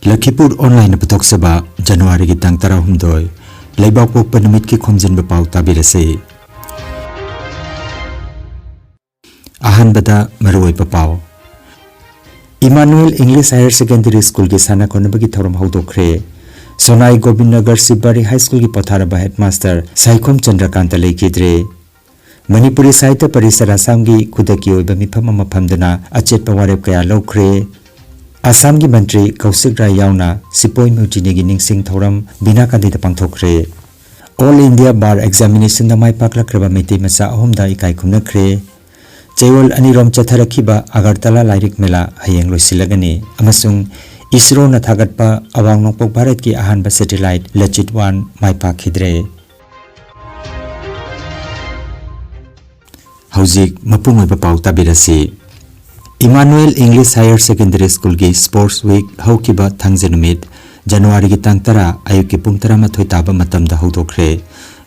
Lakhipur Online Patoksaba January ki tang tara humdoi Laibak Pokpa Numit ki Khomjinba Pao tabirase Ahan Bada Maroi Pao Emmanuel English Higher Secondary School ki sana konabagi thorom haudokre Sonai Gobinagar Sibari High School ki potharaba headmaster Saikhom Chandrakanta lekidre Manipuri Sahitya Parisara Assamgi Kudaki oiba mifam ama phamduna achetpa warep kaya lokre Assamgi Mantri Kaushik Rai yauna Sepoy mutiny gi ningsing thoram bina kadita pangthokre All India Bar Examination na mai paklakraba meti masa ahomda ikai khumnakre Chewol anirom chatharakhiba Agartala Lairik Mela hayeng loisilagani amasung ISRO na thagatpa awang nokpok Bharat ki ahanba satellite Lachit 1 mai pakhidre Hauzik mapung oiba pau tabirasi Emmanuel English Higher Secondary School ki Sports Week haukiba thangjenumit January ki tang tara ayuki pung 13 taba matamda haudokre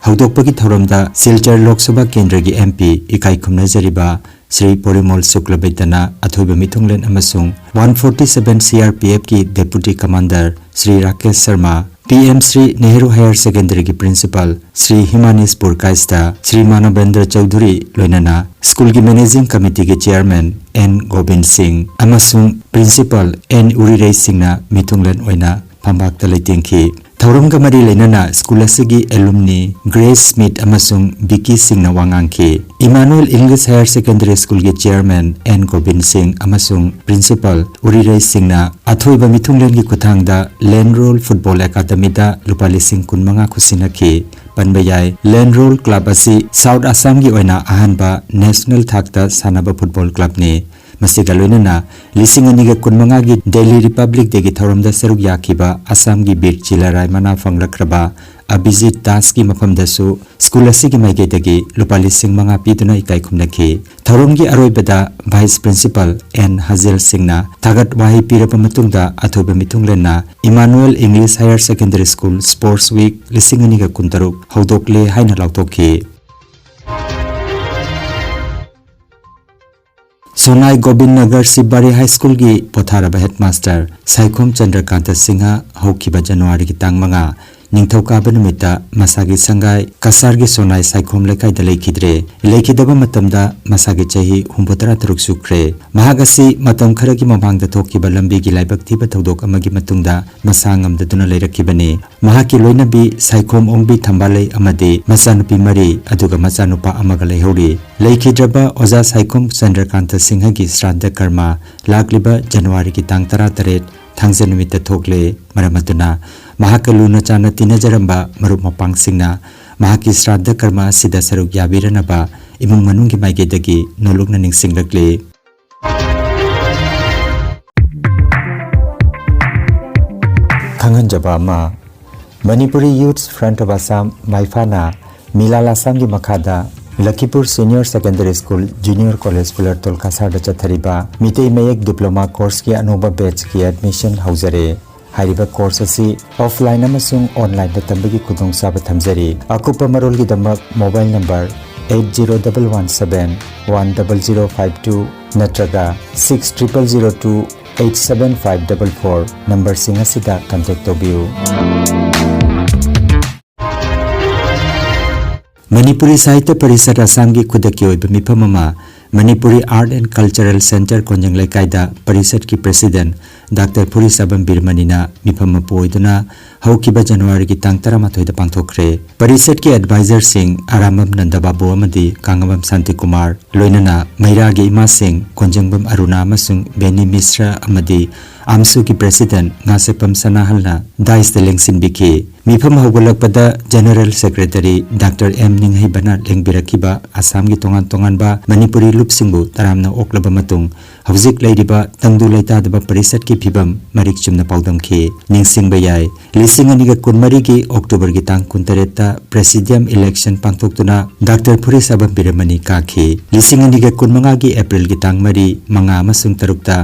haudokpagi thoromda Silchar Lok Sabha Kendra gi MP ikai khumna jariba Sri Porimol Suklabaitana athoiba mithunglen amasung 147 CRPF ki Deputy Commander Sri Rakesh Sharma PM Sri Nehru Higher Secondary ki Principal Sri Himanis Purkaista Sri Manabendra Chaudhuri loinana School ki Managing Committee ki Chairman N Gobind Singh amasung Principal N Urirei Singh na mithunglen oina phambak talaitingki Thauramga mari leinana school asigi alumni Grace Smith amasung Vicky Singh na wangangki Emmanuel English Higher Secondary School ki Chairman N Gobind Singh amasung Principal Urirei Singh na athoiba mithunglen ki kuthangda Land Roll Football Academy da lupa lising kunmanga khusinaki Panbayai Land Roll Club asi South Assam gi oina ahanba National Thakta Sanaba Football Club ni Masiga loinana lising aniga kunmanga gi Delhi Republic degi thoramda saruk yakiba Assam gi Bir Chilarai mana fangrakraba Abhijit Das ki mafamdasu school asigi maigedagi lupa lising manga piduna ikai khumnaki thoramgi aroibada Vice Principal N Hazel Singh na thagat wahi pirapa matungda athoba mithunglenna Emmanuel English Higher Secondary School Sports Week lising aniga kuntaruk haudokle haina lautokki Sonai Gobinagar Sibari High School ki potharaba headmaster Saikhom Chandrakanta Singha haukiba January ki tang manga Ningthaukaaba numita masagi sangai kasargi Sonai Saikhom lekai da lekhidaba matamda masagi chahi 63 sukre mahagasi matam kharagi mamangda thokiba lambi gi laibak thiba thodok amagi matungda masangam daduna leirakibani mahaki loinabi Saikhom ongbi thambalei amadi machanupi mari aduga machanupa amaga leihori lekhidraba oja Saikhom Chandrakanta Singha gi Shraddha Karma lakliba January ki tang 13 thangjenumita thokle maramatuna Mahakaluna chana tinajaramba marup mapang singna mahaki Shraddha Karma sida saruk yabiranaba imung manunggi maigedagi nologna ningsinglakle Thanganjaba ma Manipuri Youth Front of Assam Maifana Milal Assam gi makhada Lakhipur Senior Secondary School Junior College Pulartol Kasarda chathariba Mitei Mayek Diploma Course ki anoba batch ki admission haujare Hariba course asi offline amasung online da tambagi kudong saba thamjari akupa marol gi damak mobile number 80117 10052 natraga 6002 87544 number singa sida contact tobiu Manipuri Sahitya Parisara Assamgi Kudaki oiba mifamama Manipuri Art and Cultural Center Konjang Lekaida Parisat ki President Dr. Puri Sabam Birmanina mifama poiduna haukiba January ki tang 13 da pangthokre Parisat ki advisor Singh Aramam Nandababu amadi Kangabam Santi Kumar loinana Mairagi Ima Singh Konjangbam Aruna amasung Beni Misra amadi Amsu ki President Ngasepam Sanahalna Dais Telengsin Biki Mifam haugalakpada General Secretary Dr. M. Ninghai Bana Lengbirakiba Assam gi tongan ba Manipuri lupsingbu taramna oklaba matung hauzik leiriba tangdu leitadaba parisat ki phibam marik chumna paudamki ningsingba yai lising aniga kunmari gi October gi tang 19 ta Presidium election pangthoktuna Dr. Puri Sabam Biramani kakhi lising aniga kunmanga gi April gi tang mari manga amasung tarukta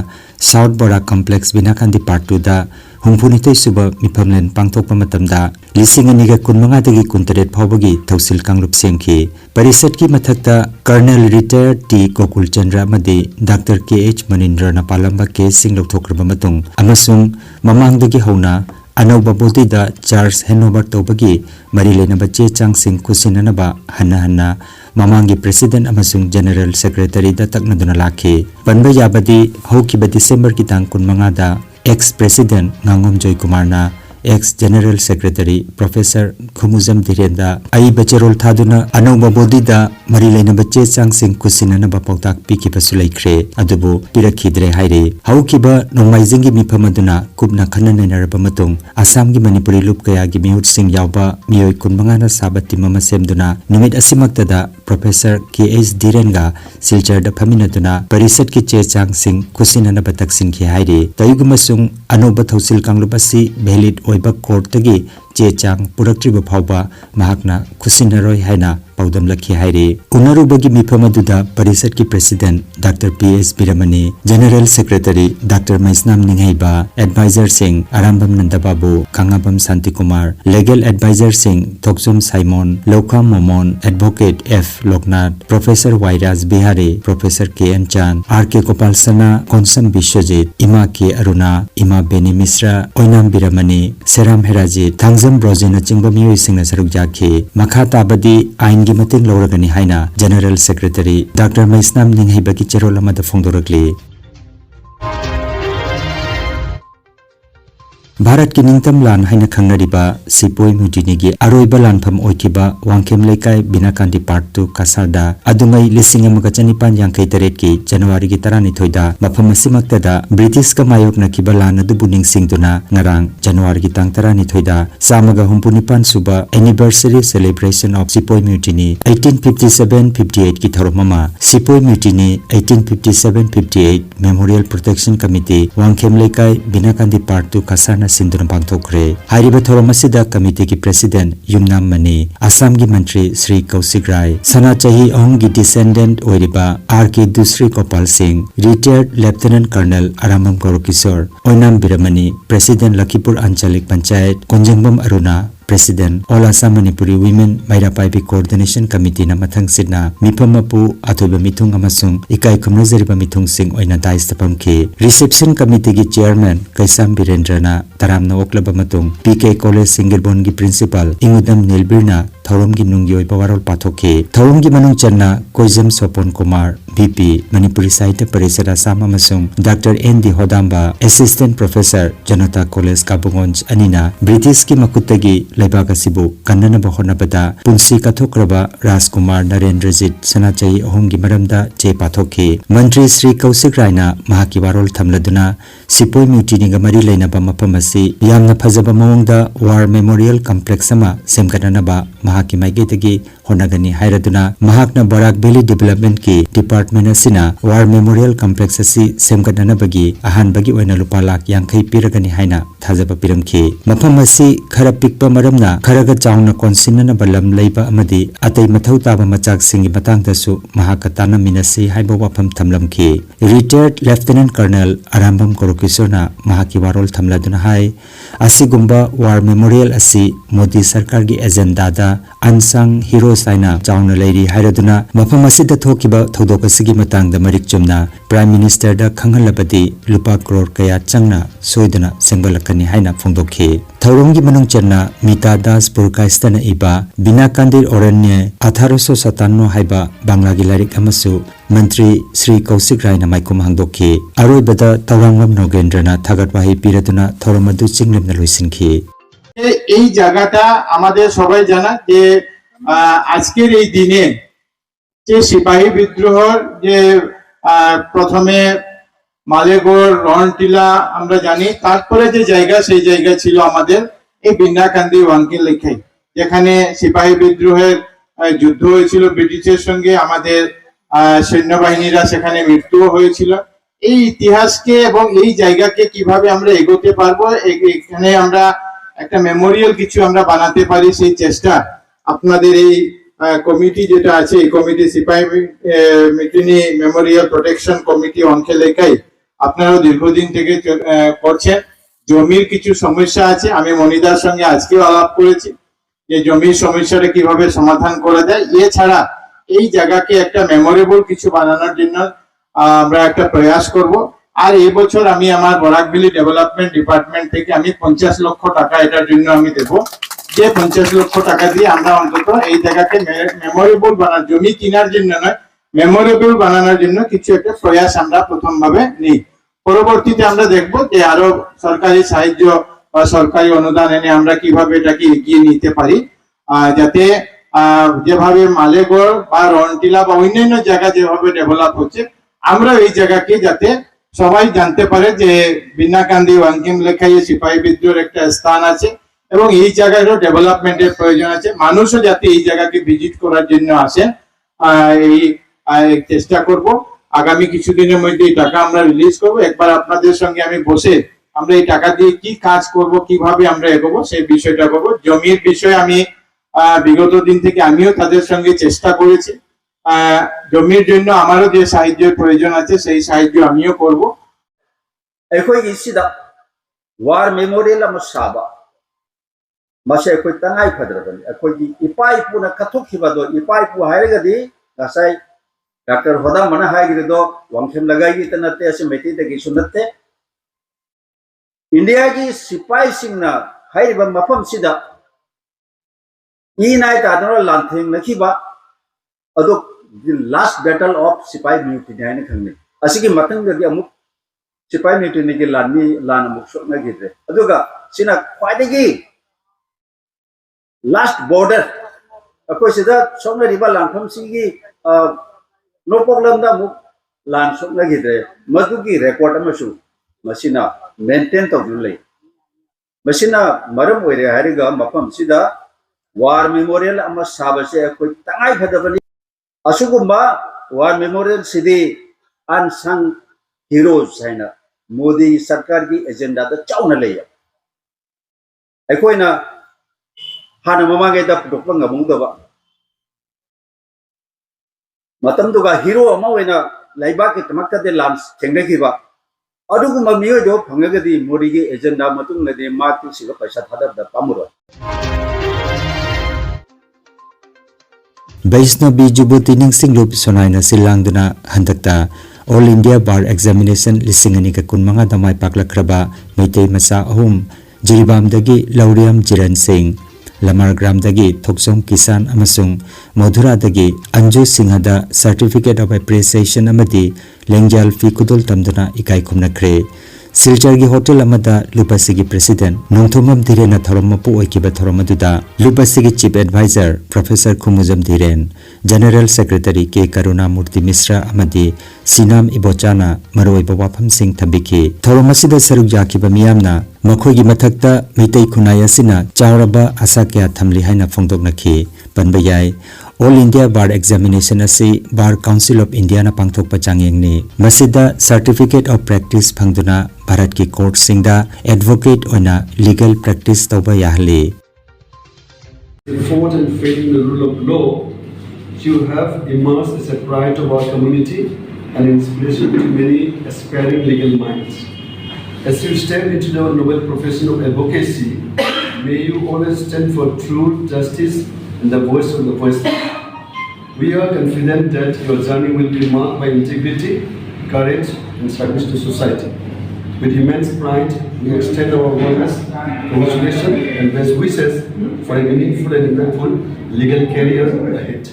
South Barak Complex Binakandi Part 2 da humpunitay suba mipamlen pangthokpa matamda lising aniga kunmanga dagi kuntaret phawbagi thausil kanglup sengki parisat ki mathakta Colonel Retired T Gokul Chandra madi Dr. KH Manindra na palamba case sing lokthokraba matung amasung mamangdagi hauna anauba body da charge handover tawbagi mari lenaba che chang sing kusinanaba hanna mamangi president amasung general secretary da taknaduna lakhe panba yabadi hokiba December ki tang kunmanga da ex president Ngangom Joy Kumar na ex general secretary Professor Khumuzam Dhirenda ai bacherol thaduna anauba body da mari lenaba che chang sing kusinanaba pautak piki basulaikhre adubu pirakhidre haire haukiba nongmaijingi mipamaduna kubna khanana naraba matung Assam gi Manipuri loop kaya gi mihut sing yawba miyoi kunmanga na sabati mama semduna numit asimakta da Professor KH Dhirenga silchar da phaminaduna parisat ki che chang sing kusinanaba taksin ki haire tayugumasung anauba thausil kanglubasi valid oiba court tagi che chang puraktriba phawba mahakna khusinaroi haina paudam lakhi haire unarubagi mipamaduda parisat ki president Dr. PS Biramani general secretary Dr. Maisnam Ninghaiba advisor sing Arambam Nandababu Kangabam Santi Kumar legal advisor sing Thokjum Simon Lokam Momon advocate F Loknath Professor Wairaj Bihari Professor KN Chan RK Gopal Sana Konsam Bishwajit Ima K Aruna Ima Beni Misra Oinam Biramani Seram Herajit Thangzam Brojena chingba miyoi singna saruk jakhe makha tabadi ain gi mating loragani haina general secretary Dr. Maisnam Ninghaiba ki cherol amada phongdorakli Bharat ki ningtam lan haina khangnariba Sepoy mutiny gi aroiba lanpham oikiba wangkhem lekai binakandi part 2 kasarda adungai lising amaga chanipan yangkai taret ki January gi tarani thoida mafam asimakta da British ka mayok na kiba lan adu buning singduna ngarang January gi tang tarani thoida samaga humpunipan suba anniversary celebration of Sepoy mutiny 1857-58 ki thoromama Sepoy mutiny 1857-58 Memorial Protection Committee wangkhem lekai binakandi part 2 kasarna Sinduna Pangthokre Hariba Thoromasida Committee ki President Yumnam Mani Assam gi Mantri Sri Kaushik Rai Sana Chahi Ahom gi descendant Oiriba RK Dusri Gopal Singh Retired Lieutenant Colonel Aramam Gaurokishore Oinam Biramani President Lakhipur Anchalik Panchayat Khomjinba Aruna President All Assam Manipuri Women Mairapaibi Coordination Committee na mathang sidna mipamapu athoiba mithung amasung ikai khomnajariba mithung sing oina daistapam ki reception committee gi chairman Kaisam Birendra na taramna oklaba matung PK College Singirbon gi principal Ingudam Nilbirna thorom gi nunggi oiba warol pathokhe thorom gi manung channa Koizam Sopon Kumar VP Manipuri Sahitya Parishad Assam amasung Dr. N.D. Hodamba Assistant Professor Janata College Kabungonj anina British ki makutagi Laibak asibu kannanaba honabada punsi kathokraba Rajkumar Narendrajit Sanachai ahomgi maramda che pathokhe Mantri Sri Kaushik Raina mahaki warol thamladuna Sepoy mutiny ga mari leinaba mafam asi yamna phajaba mawongda War Memorial Complex ama semgananaba mahaki maigedagi honagani hairaduna mahakna Barak Valley Development ki Department asina War Memorial Complex asi semgananabagi ahanbagi oina lupa lakh 50 piragani haina thajaba piramkhi mafam asi khara pikpa maramna kharaga chauna konsinna balam leiba amadi atai mathau taba machak singi matang dasu mahakatana minasi haiba wafam thamlamki Retired Lieutenant Colonel Arambam Korokisona mahaki warol thamladuna hai asigumba War Memorial asi Modi Sarkar gi agenda da unsung heroes aina chauna leiri hairaduna mafam asida thokiba thodok asigi matang da marik chumna Prime Minister da khanghalabadi lupa crore kaya changna soiduna sengbalakani haina phongdokhi Thaurongi manung channa Mita Das Purkaistana iba Binakandir Oranye 1857 haiba Bangla gi larik amasu Mantri Sri Kaushik Raina Maikum Hangdokhi Aroibada Taurangam Nogendrana Thagatwahi Piratuna Thauramadu Chinglemna loisinki এই জায়গাটা আমাদের সবাই জানা যে আজকের এই দিনে যে সিপাহী বিদ্রোহর যে প্রথমে মালেগড় রনটিলা আমরা জানি তারপরে যে জায়গা সেই জায়গা ছিল আমাদের এই বিন্নাকান্দি ওয়ানকে লেখাই যেখানে সিপাহী বিদ্রোহের যুদ্ধ হয়েছিল ব্রিটিশের সঙ্গে আমাদের সৈন্যবাহিনীরা সেখানে মৃত্যুও হয়েছিল এই ইতিহাসকে এবং এই জায়গাকে কিভাবে আমরা এগোতে পারবো এখানে আমরা একটা মেমোরিয়াল কিছু আমরা বানাতে পারি সেই চেষ্টা আপনাদের এই কমিটি যেটা আছে এই কমিটি সিপাহী মিটিনি মেমোরিয়াল প্রোটেকশন কমিটি অনকে লেখাই আপনারাও দীর্ঘদিন থেকে করছেন জমির কিছু সমস্যা আছে। আমি মনিদার সঙ্গে আজকে আলাপ করেছি যে জমির সমস্যাটা কিভাবে সমাধান করা যায়। এছাড়া এই জায়গাকে একটা মেমোরেবল কিছু বানানোর জন্য আমরা একটা প্রয়াস করব। আর এই বছর আমি আমার বরাকভ্যালি ডেভেলপমেন্ট ডিপার্টমেন্ট থেকে আমি 50 লক্ষ টাকা এটার জন্য আমি দেব, যে 50 লক্ষ টাকা দিয়ে আমরা অন্তত এই জায়গাকে মেমোরেবল বানানোর, জমি কেনার জন্য নয়, মেমোরেবল বানানোর জন্য কিছু একটা প্রয়াস আমরা প্রথম ভাবে নিই। পরবর্তীতে আমরা দেখব যে আরো সরকারি সাহায্য বা সরকারি অনুদান এনে আমরা কিভাবে এটাকে এগিয়ে নিতে পারি, যাতে যেভাবে মালেগড় বা রনটিলা বা অন্যান্য জায়গা যেভাবে ডেভেলপ হচ্ছে, আমরা এই জায়গাকে যাতে সবাই জানতে পারে যে বিনাকান্দি ওয়াঙ্কিম লেখায় সিপাহী বিদ্রোহের একটা স্থান আছে এবং এই জায়গারও ডেভেলপমেন্টের প্রয়োজন আছে। মানুষও যাতে এই জায়গাকে ভিজিট করার জন্য আসেন, এই চেষ্টা করব। আগামী কিছুদিনের মধ্যে এই টাকা আমরা রিলিজ করব। একবার আপনাদের সঙ্গে আমি বসে আমরা এই টাকা দিয়ে কি কাজ করব, কিভাবে আমরা এগোবো সেই বিষয়টা করবো। জমির বিষয়ে আমি বিগত দিন থেকে আমিও তাদের সঙ্গে চেষ্টা করেছি। জমির জন্য আমারও যে সাহায্যের প্রয়োজন আছে সেই সাহায্য আমিও করব। ꯑꯩꯈꯣꯏꯒꯤ ꯁꯤꯗ ꯋꯥꯔ ꯃꯦꯃꯣꯔꯤꯌꯦꯜ ꯑꯃ ꯁꯥꯕ ꯃꯁꯤ ꯑꯩꯈꯣꯏ ꯇꯉꯥꯏ ꯐꯗ꯭ꯔꯕꯅꯤ꯫ ꯑꯩꯈꯣꯏꯒꯤ ꯏꯄꯥ ꯏꯄꯨꯅ ꯀꯠꯊꯣꯛꯈꯤꯕꯗꯣ, ꯏꯄꯥ ꯏꯄꯨ ꯍꯥꯏꯔꯒꯗꯤ ꯉꯁꯥꯏ ꯗꯥꯛꯇꯔ ꯍꯣꯗꯥꯃꯅ ꯍꯥꯏꯈꯤꯕꯗꯣ ꯋꯥꯡꯈꯦꯝ ꯂꯒꯥꯏꯒꯤꯇ ꯅꯠꯇꯦ, ꯑꯁꯤ ꯃꯩꯇꯩꯗꯒꯤꯁꯨ ꯅꯠꯇꯦ, ꯏꯟꯗꯤꯌꯥꯒꯤ ꯁꯤꯄꯥꯏꯁꯤꯡꯅ ꯍꯥꯏꯔꯤꯕ ꯃꯐꯝꯁꯤꯗ ꯏ ꯅꯥꯏ ꯇꯥꯗꯨꯅ ꯂꯥꯟꯊꯦꯡꯅꯈꯤꯕ ꯑꯗꯨ ꯂꯥꯁ ꯕꯦꯇꯜ ꯑꯣꯐ ꯁꯤꯄꯥꯏ ꯃ꯭ꯌꯨꯇꯤꯅꯤ ꯍꯥꯏꯅ ꯈꯪꯅꯩ꯫ ꯑꯁꯤꯒꯤ ꯃꯇꯨꯡꯗꯗꯤ ꯑꯃꯨꯛ सिपाही म्यूटिनी की लान अमुक सोक्नगिद्रे, अदुगा सिना ख्वाइदगी लास्ट बॉर्डर अखोय सिदा सोक्नरिबा लानफम सिगी नोपोगलमदा अमुक लान सोक्नगिद्रे, मदुगी रेकॉर्ड अमसु मसिना मेंटेन तौदु लई। मसिना मरम ओइरे हारिगा मफम सिदा वार मेमोरियल अमा साबसे अखोय तंगाई फदबनी। असुगुम्बा वार मेमोरियल सिदी अनसंग हीरोज है मोदी सरकार की एजेंडा तो चाउना ले अखोना हाँ ममांगे पुटोप हीरो लेबा की तमकते लान थेंगनखिबा अदुगुम मियोदो फंगगदी मोदी की एजेंडा मतुंगदे मार्क सिगा पैसा थादबदा पामुरो। वैष्णवी जुबुती निंगसिंग रूप सोनाइना सिलांगदुना हंदकता ऑल इंडिया बार एग्जामिनेशन लिसिंग अनि का कुनमंगा दमाई पाकलख्रबा मैतै मचा अहुम जिरिबामदगी लौरियम जिरन सिंह, लमारग्रामदगी थोक्सोम किसान अमसुंग मधुरादगी अंजू सिंहदा सर्टिफिकेट ऑफ एप्रिसिएशन अमदी लेंजाल फी कुदुल तमदना इकाई खुमनख्रे। सिलचर की होटल अमदा लुपासी प्रेसिडेंट नोंथोमम धीरेन थरम मपु ओइकिबा थरम अदुदा लुपासी chief adviser professor Khumujam Dhiren, general secretary K Karuna मूर्ति मिश्रा अमदी सिनाम इबोचाना मरोइबा वाफम सिंह थबिखि। थरम असिदा सरुक जाखिबा मियामना मखोइगी मथक्ता मैतै खुनाय असिना चावरबा आशा क्या थमलि हाइना फोंदोकनखि। पनबा याय ऑल इंडिया बार एग्जामिनेशन असी बार काउंसिल ऑफ इंडिया ना पांगथोकपा चांगयंगनि। मसिदा सर्टिफिकेट ऑफ प्रैक्टिस फंगदुना भारत की कोर्ट सिंगदा एडवोकेट ओइना लीगल प्रैक्टिस तौबा याहली। Fought and fighting the rule of law, you have emerged as a pride of our community and inspiration to many aspiring legal minds. As you step into the noble profession of advocacy, may you always stand for truth, justice, and the voice of the voiceless. We are confident that your journey will be marked by integrity, courage, and service to society. With immense pride, we extend our warmest congratulations and best wishes for a meaningful and impactful legal career ahead.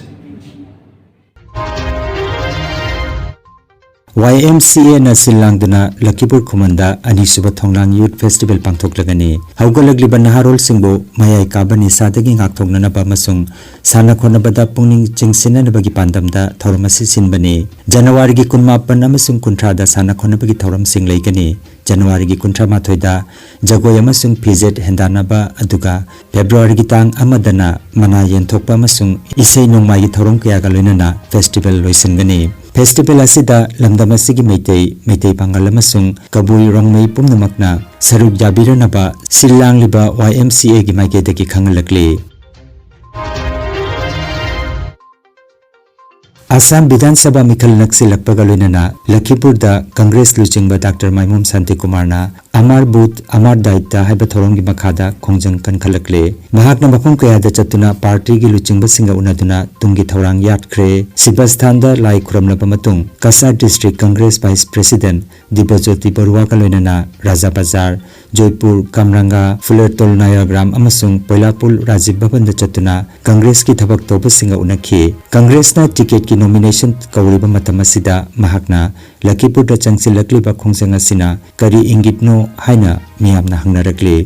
YMCA na silangduna Lakhipur Khumanda Anisubha Thongnang Youth Festival pangthoklagani haugalagli naharol singbo mayai kabani sadagi ngakthoknana ba masung sana khonabada pungning chingsinana bagi pandamda thoramasi sinbani January gi 18 amasung 30 da sana khonabagi thoram sing leigani January gi 38 da jagoy amasung pizet hendanaba aduga February gi tang amadana mana yenthokpa amasung isei nongmai gi thoram kaya ga loinana festival loisingani। Festival असिदा लमदम असिगी मैतै पांगल अमसुंग कबुई रोंगमै पुमनमकना सरुक जाबिरनबा सिल्लांगलिबा YMCA गी माइकेदगी खंगलकले। Assam Vidhan Sabha Mikhal Naksilakpaga loinana Lakhipurda Congress Luchingba Dr. Maimum Santi Kumarna Amar Booth Amar Daita haiba thorongi makhada khongjang kan khalakle mahakna mafam kayada chatuna party gi luchingba singa unaduna tungi thorang yatkre Sibasthanda lai khuramlaba matung Kasar District Congress Vice President Dibajoti Barua ka loinana Raja Bazar Joypur Kamranga Fulertol Nayagram amasung Poilapul Rajiv Bhavan da chatuna Congress ki thabak toba singa unakhi Congress na ticket ki nomination kawriba matam asida mahakna Lakhipur da changsilakliba khongjang asina kari ingitno haina miyamna hangnarakle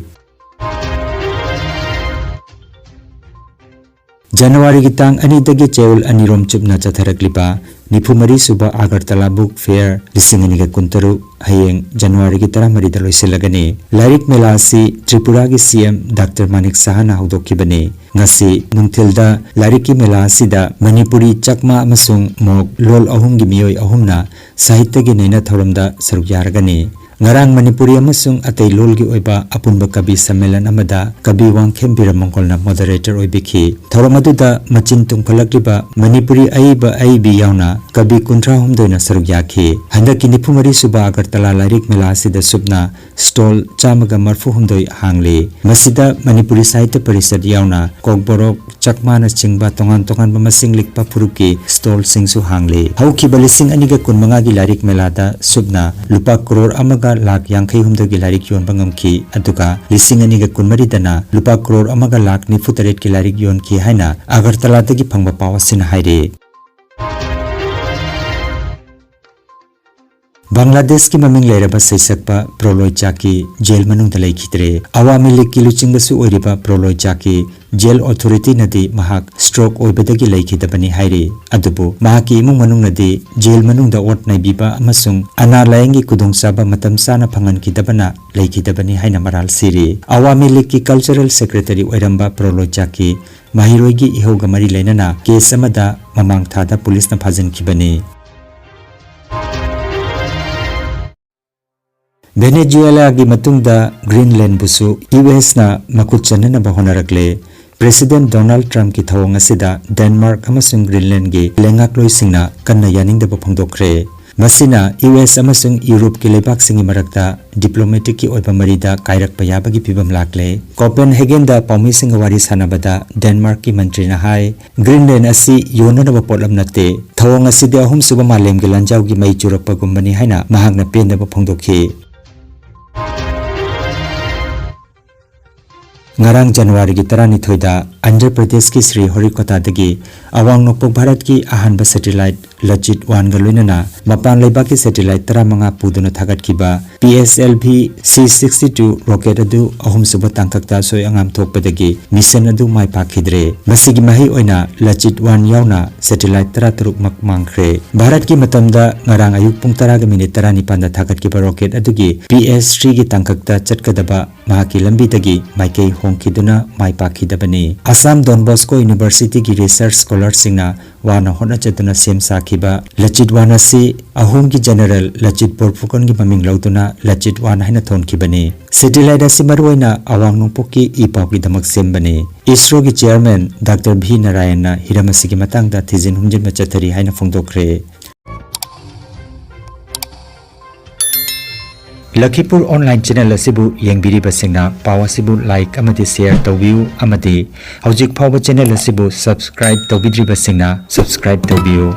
January ki tang ani dagi chewul anirom chupna chatharakliba Nifumari suba Agartala Book Fair Lisingani kuntaru hayeng January ki tara mari daloi silagani Lyric Mela si Tripura ki CM Dr. Manik Sahana haudokibani ngasi nungthilda Lyric Mela sida Manipuri Chakma amasung mok lol ahum gi miyoi ahumna sahitya gi naina thoramda saruk yaragani Ngarang Manipuri amasung atay lol gi oiba apunba kabi sammelan amada kabi wangkhem biramongkolna moderator oibiki thoramaduda machin tungphalakliba Manipuri aiba aibi yauna kabi kuntra humdoina saruk yakhi handaki nifumari suba Agartala Lyric Mela sida subna stall chamaga marfu humdoi hangle masida Manipuri Sahitya Parishad yauna kokborok chakmana chingba tongan masing likpa puruki stall singsu hangle hauki balising aniga kunmanga gi Lyric Mela da subna lupa crore amaga lakh yankhai humdogi Lyric yon bangamki aduga lising aniga kunmari dana lupa crore amaga lakh nifutaret ki Lyric yon ki haina Agartala dagi phangba pawasin haire Bangladesh ki maming leiraba saisakpa Proloi Chaki jail manung dalai khitre Awami League ki luchingbasu oiriba Proloi Chaki jail authority nadi mahak stroke oibadagi laikhidabani haire adubu mahaki imung manung nadi jail manung da ot naibiba amasung ana layangi kudongchaba matam sana phangan kidabana laikhidabani haina maral siri Awami League ki cultural secretary oiramba Proloi Chaki mahiroigi ihoga mari lainana case amada mamang thada police na phajan khibani Venezuela gi matungda Greenland busu US na makuchanana bahonarakle President Donald Trump ki thawang asida Denmark amasung Greenland gi lengak loisingna kanna yaningda baphangdokre masina US amasung Europe ki lebak singi marakta diplomatic ki oiba marida kairak payaba gi pibam lakle Copenhagen da paumi singa wari sanabada Denmark ki mantri na hai Greenland asi yonana bapotlam nate thawang aside ahum suba malem gi lanjaw gi mai churakpa gumbani haina mahakna penda baphangdokhi Ngarang January ki tarani thoida Andhra Pradesh ki Sri Harikota dagi awang nokpok Bharat ki ahanba satellite Lachit 1 ga loinana mapan leiba ki satellite taramanga puduna thagat kiba PSLV C62 rocket adu ahum suba tangkakta soi angam thokpadagi mission adu mai pakhidre masigi mahi oina Lachit 1 yauna satellite tara turuk mak mangkhre Bharat ki matamda ngarang ayuk pung tara ga minute tarani panda thagat kiba rocket adugi PS3 gi tangkakta chatkadaba mahaki lambi dagi maikei hongkiduna mai pakhidabani Assam Don Bosco University ki research scholar singna wana hona chatuna sem sakhiba Lachit 1 asi ahum ki general Lachit Borphukon gi maming lautuna Lachit 1 haina thonkibani satellite asi marwaina awang nongpoki ipawki damak sembani ISRO ki chairman Dr. V Narayana hiramasi ki matangda thijin humjin machathari haina phongdokre Lakhipur online channel asibu yengbiriba singna pawa sibu like amati share tawbiu amati hojik phawba channel asibu subscribe tawbidriba singna subscribe tawbiu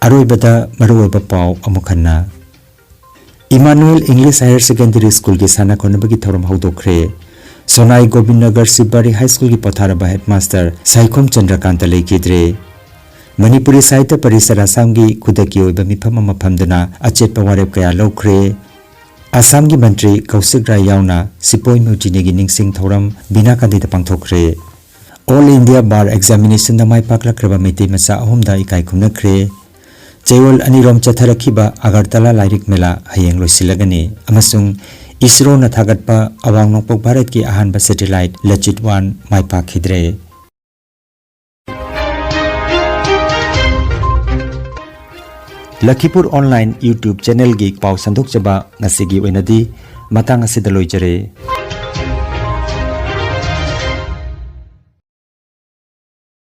aroibada maroiba paw amukhanna Emmanuel English Higher Secondary School ki sana khonabagi thorom haudokre Sonai Gobinagar Sibari High School ki potharaba headmaster Saikhom Chandrakanta leikidre Manipuri Sahitya Parishad Assamgi Kudaki oiba mifam ama phamdana achetpa warep kaya lokre Assamgi Mantri Kausik Rai yauna Sepoy mutiny gi ningsing thoram bina kandida pangthokre All India Bar Examination na mai paklakraba meitei macha ahumda ikai khumnakre Chewol anirom chatharakhiba Agartala Lyric Mela hayeng loisilagani amasung ISRO na thagatpa awang nokpok Bharat ki ahanba satellite Lachit 1 mai pakhidre Lakhipur Online YouTube channel gi paw sandok chaba ngasigi oinadi matang asida loijare